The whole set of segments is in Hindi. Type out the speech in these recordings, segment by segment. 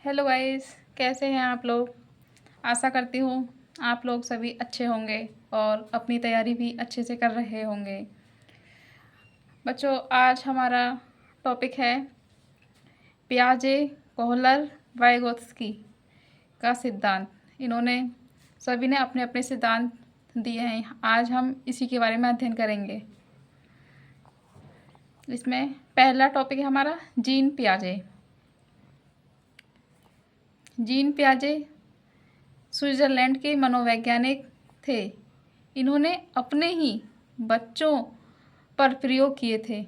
हेलो गाइस, कैसे हैं आप लोग। आशा करती हूँ आप लोग सभी अच्छे होंगे और अपनी तैयारी भी अच्छे से कर रहे होंगे। बच्चों, आज हमारा टॉपिक है पियाजे कोहलर वाइगोत्स्की का सिद्धांत। इन्होंने सभी ने अपने अपने सिद्धांत दिए हैं। आज हम इसी के बारे में अध्ययन करेंगे। इसमें पहला टॉपिक है हमारा जीन पियाजे। जीन पियाजे स्विट्ज़रलैंड के मनोवैज्ञानिक थे। इन्होंने अपने ही बच्चों पर प्रयोग किए थे।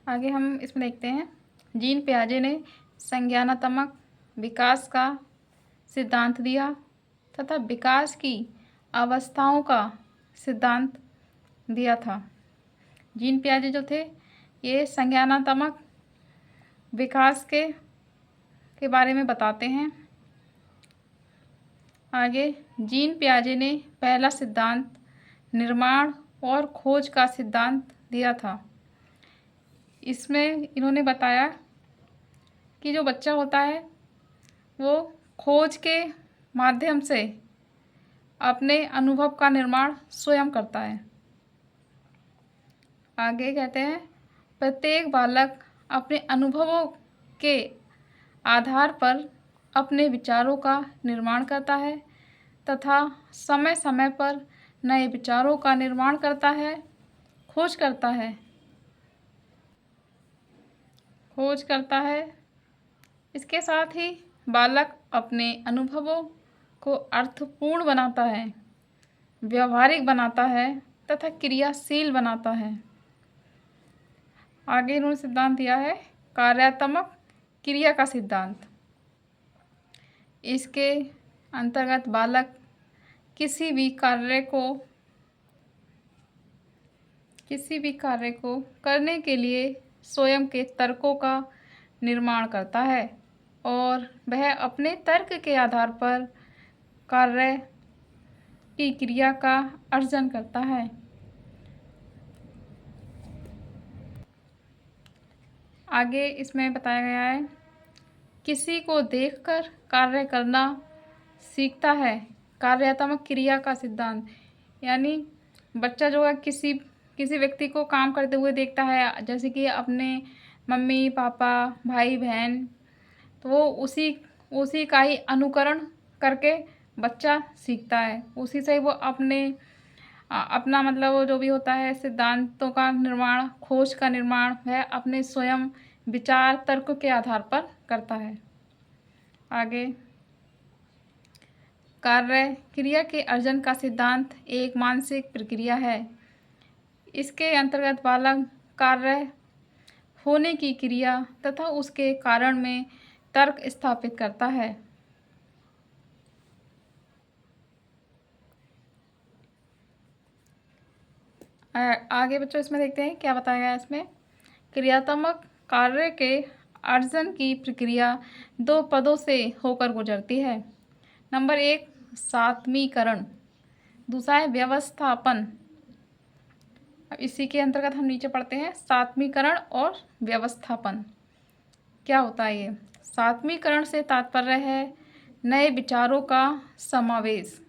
आगे हम इसमें देखते हैं। जीन पियाजे ने संज्ञानात्मक विकास का सिद्धांत दिया तथा विकास की अवस्थाओं का सिद्धांत दिया था। जीन पियाजे जो थे ये संज्ञानात्मक विकास के बारे में बताते हैं। आगे जीन पियाजे ने पहला सिद्धांत निर्माण और खोज का सिद्धांत दिया था। इसमें इन्होंने बताया कि जो बच्चा होता है वो खोज के माध्यम से अपने अनुभव का निर्माण स्वयं करता है। आगे कहते हैं प्रत्येक बालक अपने अनुभवों के आधार पर अपने विचारों का निर्माण करता है तथा समय समय पर नए विचारों का निर्माण करता है, खोज करता है। इसके साथ ही बालक अपने अनुभवों को अर्थपूर्ण बनाता है, व्यवहारिक बनाता है तथा क्रियाशील बनाता है। आगे इन्होंने सिद्धांत दिया है कार्यात्मक क्रिया का सिद्धांत। इसके अंतर्गत बालक किसी भी कार्य को करने के लिए स्वयं के तर्कों का निर्माण करता है और वह अपने तर्क के आधार पर कार्य की क्रिया का अर्जन करता है। आगे इसमें बताया गया है किसी को देखकर कार्य करना सीखता है। कार्यात्मक क्रिया का सिद्धांत यानी बच्चा जो है किसी व्यक्ति को काम करते हुए देखता है, जैसे कि अपने मम्मी पापा भाई बहन, तो वो उसी का ही अनुकरण करके बच्चा सीखता है। उसी से वो अपना मतलब वो जो भी होता है सिद्धांतों का निर्माण, खोज का निर्माण वह अपने स्वयं विचार तर्क के आधार पर करता है। आगे कार्य क्रिया के अर्जन का सिद्धांत एक मानसिक प्रक्रिया है। इसके अंतर्गत बालक कार्य होने की क्रिया तथा उसके कारण में तर्क स्थापित करता है। आगे बच्चों इसमें देखते हैं क्या बताया गया है। इसमें क्रियात्मक कार्य के अर्जन की प्रक्रिया दो पदों से होकर गुजरती है। नंबर 1 सात्मीकरण, दूसरा है व्यवस्थापन। अब इसी के अंतर्गत हम नीचे पढ़ते हैं सात्मीकरण और व्यवस्थापन। क्या होता है ये? सात्मीकरण से तात्पर्य है नए विचारों का समावेश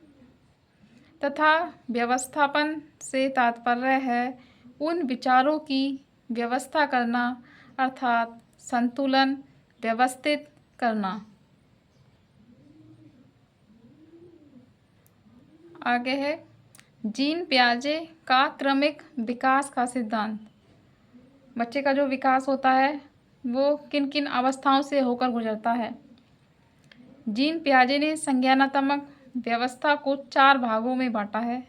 तथा व्यवस्थापन से तात्पर्य है उन विचारों की व्यवस्था करना, अर्थात संतुलन व्यवस्थित करना। आगे है जीन पियाजे का क्रमिक विकास का सिद्धांत। बच्चे का जो विकास होता है वो किन किन अवस्थाओं से होकर गुजरता है। जीन पियाजे ने संज्ञानात्मक व्यवस्था को 4 भागों में बांटा है।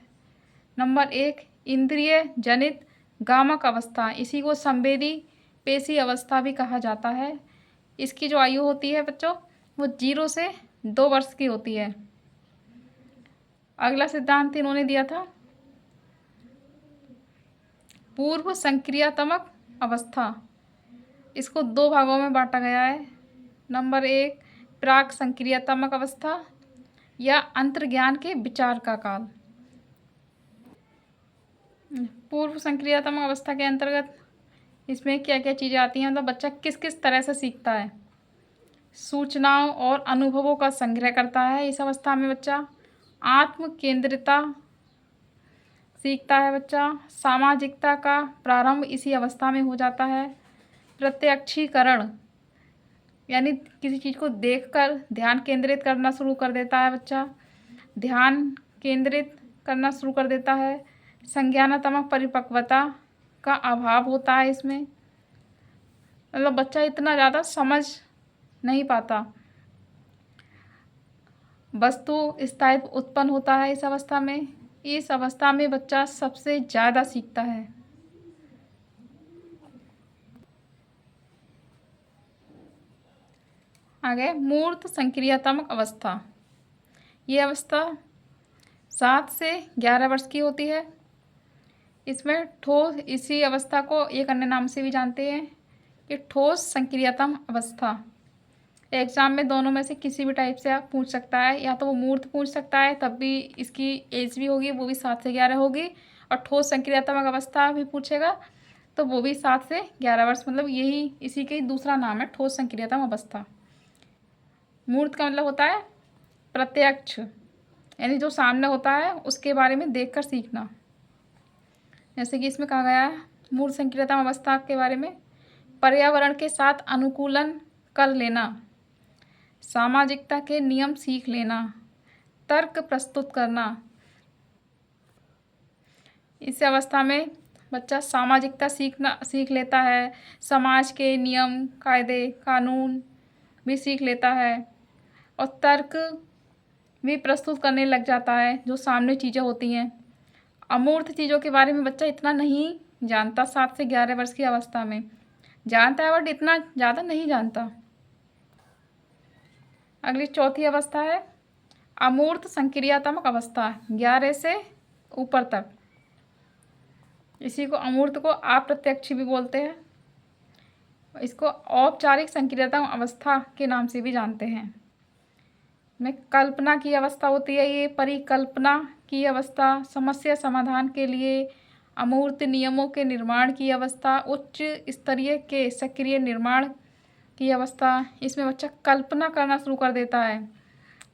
नंबर 1 इंद्रिय जनित गामक अवस्था, इसी को संवेदी पेशी अवस्था भी कहा जाता है। इसकी जो आयु होती है बच्चों वो 0 से 2 वर्ष की होती है। अगला सिद्धांत इन्होंने दिया था पूर्व संक्रियात्मक अवस्था। इसको 2 भागों में बांटा गया है। नंबर 1 प्राक संक्रियात्मक अवस्था या अंतर्ज्ञान के विचार का काल। पूर्व संक्रियात्मक अवस्था के अंतर्गत इसमें क्या क्या चीज़ें आती हैं, मतलब बच्चा किस किस तरह से सीखता है। सूचनाओं और अनुभवों का संग्रह करता है इस अवस्था में बच्चा। आत्म केंद्रिता सीखता है बच्चा। सामाजिकता का प्रारंभ इसी अवस्था में हो जाता है। प्रत्यक्षीकरण यानी किसी चीज़ को देखकर ध्यान केंद्रित करना शुरू कर देता है बच्चा। ध्यान केंद्रित करना शुरू कर देता है। संज्ञानात्मक परिपक्वता का अभाव होता है इसमें, मतलब बच्चा इतना ज़्यादा समझ नहीं पाता। वस्तु स्थायित्व उत्पन्न होता है इस अवस्था में। इस अवस्था में बच्चा सबसे ज़्यादा सीखता है। आगे मूर्त संक्रियात्मक अवस्था। ये अवस्था 7 से 11 वर्ष की होती है। इसमें ठोस, इसी अवस्था को एक अन्य नाम से भी जानते हैं कि ठोस संक्रियात्मक अवस्था। एग्जाम में दोनों में से किसी भी टाइप से आप पूछ सकता है, या तो वो मूर्त पूछ सकता है, तब भी इसकी एज भी होगी, वो भी 7 से 11 होगी। और ठोस संक्रियात्मक अवस्था भी पूछेगा तो वो भी 7 से 11 वर्ष, मतलब यही इसी का ही दूसरा नाम है ठोस संक्रियात्मक अवस्था। मूर्त का मतलब होता है प्रत्यक्ष, यानी जो सामने होता है उसके बारे में देखकर सीखना। जैसे कि इसमें कहा गया है मूर्त संक्रियात्मक अवस्था के बारे में, पर्यावरण के साथ अनुकूलन कर लेना, सामाजिकता के नियम सीख लेना, तर्क प्रस्तुत करना। इस अवस्था में बच्चा सामाजिकता सीख लेता है, समाज के नियम कायदे कानून भी सीख लेता है, और तर्क भी प्रस्तुत करने लग जाता है जो सामने चीज़ें होती हैं। अमूर्त चीज़ों के बारे में बच्चा इतना नहीं जानता, 7 से 11 वर्ष की अवस्था में जानता है बट इतना ज़्यादा नहीं जानता। अगली चौथी अवस्था है अमूर्त संक्रियात्मक अवस्था, 11 से ऊपर तक। इसी को अमूर्त को अप्रत्यक्ष भी बोलते हैं। इसको औपचारिक संक्रियात्मक अवस्था के नाम से भी जानते हैं। में कल्पना की अवस्था होती है, ये परिकल्पना की अवस्था, समस्या समाधान के लिए अमूर्त नियमों के निर्माण की अवस्था, उच्च स्तरीय के सक्रिय निर्माण की अवस्था। इसमें बच्चा कल्पना करना शुरू कर देता है।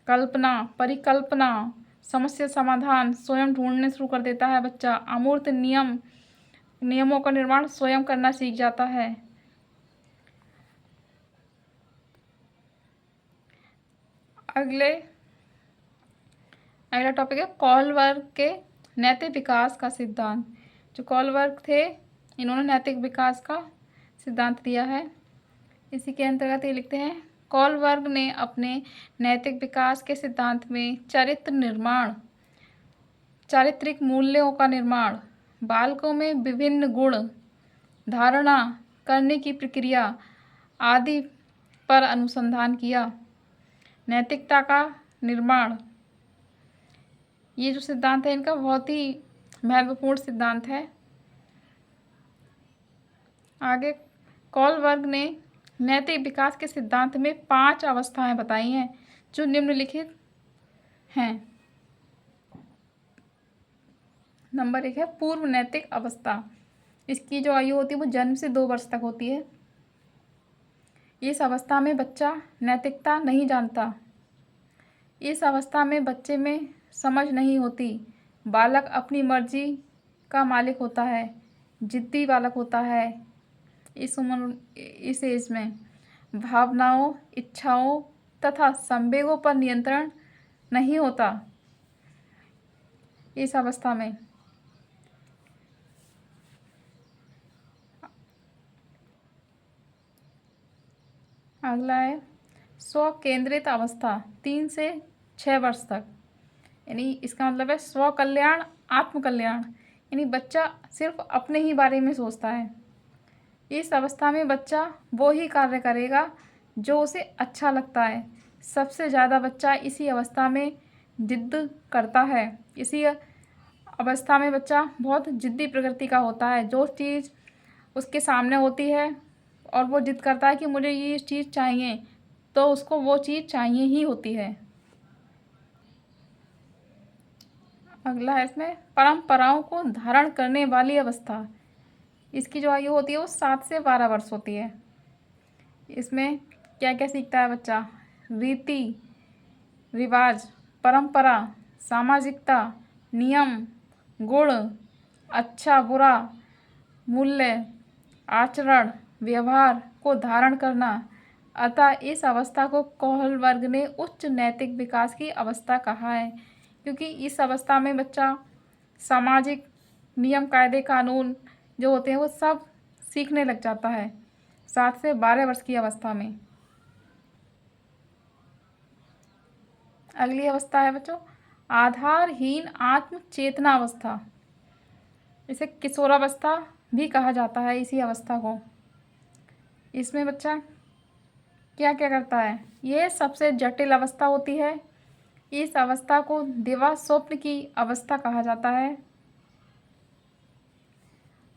कल्पना, परिकल्पना, समस्या समाधान स्वयं ढूंढने शुरू कर देता है बच्चा। अमूर्त नियमों का निर्माण स्वयं करना सीख जाता है। अगला टॉपिक है कॉलबर्ग के नैतिक विकास का सिद्धांत। जो कॉलबर्ग थे, इन्होंने नैतिक विकास का सिद्धांत दिया है। इसी के अंतर्गत ये लिखते हैं, कॉलबर्ग ने अपने नैतिक विकास के सिद्धांत में चरित्र निर्माण, चारित्रिक मूल्यों का निर्माण, बालकों में विभिन्न गुण धारणा करने की प्रक्रिया आदि पर अनुसंधान किया। नैतिकता का निर्माण, ये जो सिद्धांत है इनका बहुत ही महत्वपूर्ण सिद्धांत है। आगे कॉलबर्ग ने नैतिक विकास के सिद्धांत में 5 अवस्थाएं बताई हैं जो निम्नलिखित हैं। नंबर 1 है पूर्व नैतिक अवस्था। इसकी जो आयु होती है वो जन्म से 2 वर्ष तक होती है। इस अवस्था में बच्चा नैतिकता नहीं जानता। इस अवस्था में बच्चे में समझ नहीं होती। बालक अपनी मर्जी का मालिक होता है, जिद्दी बालक होता है। इस एज में भावनाओं, इच्छाओं तथा संवेगों पर नियंत्रण नहीं होता। इस अवस्था में अगला है स्व केंद्रित अवस्था, 3 से 6 वर्ष तक। यानी इसका मतलब है स्व कल्याण, आत्मकल्याण, यानी बच्चा सिर्फ अपने ही बारे में सोचता है। इस अवस्था में बच्चा वो ही कार्य करेगा जो उसे अच्छा लगता है। सबसे ज़्यादा बच्चा इसी अवस्था में जिद करता है। इसी अवस्था में बच्चा बहुत जिद्दी प्रकृति का होता है। जो चीज़ उसके सामने होती है और वो जिद करता है कि मुझे ये चीज़ चाहिए, तो उसको वो चीज़ चाहिए ही होती है। अगला है इसमें परंपराओं को धारण करने वाली अवस्था। इसकी जो आयु होती है वो 7 से 12 वर्ष होती है। इसमें क्या क्या सीखता है बच्चा? रीति रिवाज, परंपरा, सामाजिकता, नियम, गुण, अच्छा बुरा, मूल्य, आचरण, व्यवहार को धारण करना। अतः इस अवस्था को कोहलबर्ग ने उच्च नैतिक विकास की अवस्था कहा है, क्योंकि इस अवस्था में बच्चा सामाजिक नियम कायदे कानून जो होते हैं वो सब सीखने लग जाता है 7 से 12 वर्ष की अवस्था में। अगली अवस्था है बच्चों आधारहीन आत्म चेतना अवस्था। इसे किशोरावस्था भी कहा जाता है इसी अवस्था को। इसमें बच्चा क्या क्या करता है? यह सबसे जटिल अवस्था होती है। इस अवस्था को दिवा स्वप्न की अवस्था कहा जाता है।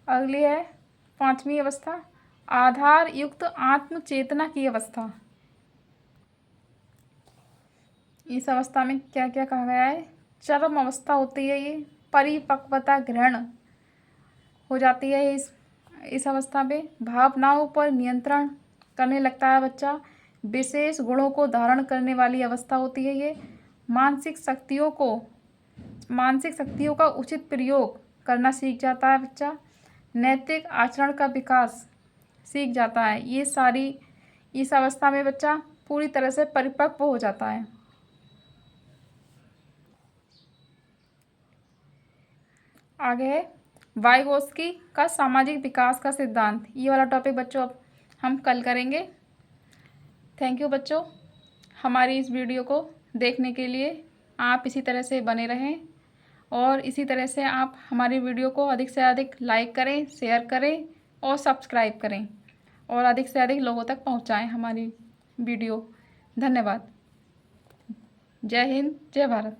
अगली है 5वीं अवस्था आधार युक्त आत्म चेतना की अवस्था। इस अवस्था में क्या क्या कहा गया है? चरम अवस्था होती है ये, परिपक्वता ग्रहण हो जाती है इस अवस्था में। भावनाओं पर नियंत्रण करने लगता है बच्चा। विशेष गुणों को धारण करने वाली अवस्था होती है ये। मानसिक शक्तियों का उचित प्रयोग करना सीख जाता है बच्चा। नैतिक आचरण का विकास सीख जाता है। ये सारी इस अवस्था में बच्चा पूरी तरह से परिपक्व हो जाता है। आगे है वाइगोत्स्की का सामाजिक विकास का सिद्धांत। ये वाला टॉपिक बच्चों अब हम कल करेंगे। थैंक यू बच्चों, हमारी इस वीडियो को देखने के लिए। आप इसी तरह से बने रहें और इसी तरह से आप हमारी वीडियो को अधिक से अधिक लाइक करें, शेयर करें और सब्सक्राइब करें और अधिक से अधिक लोगों तक पहुंचाएं हमारी वीडियो। धन्यवाद। जय हिंद, जय भारत।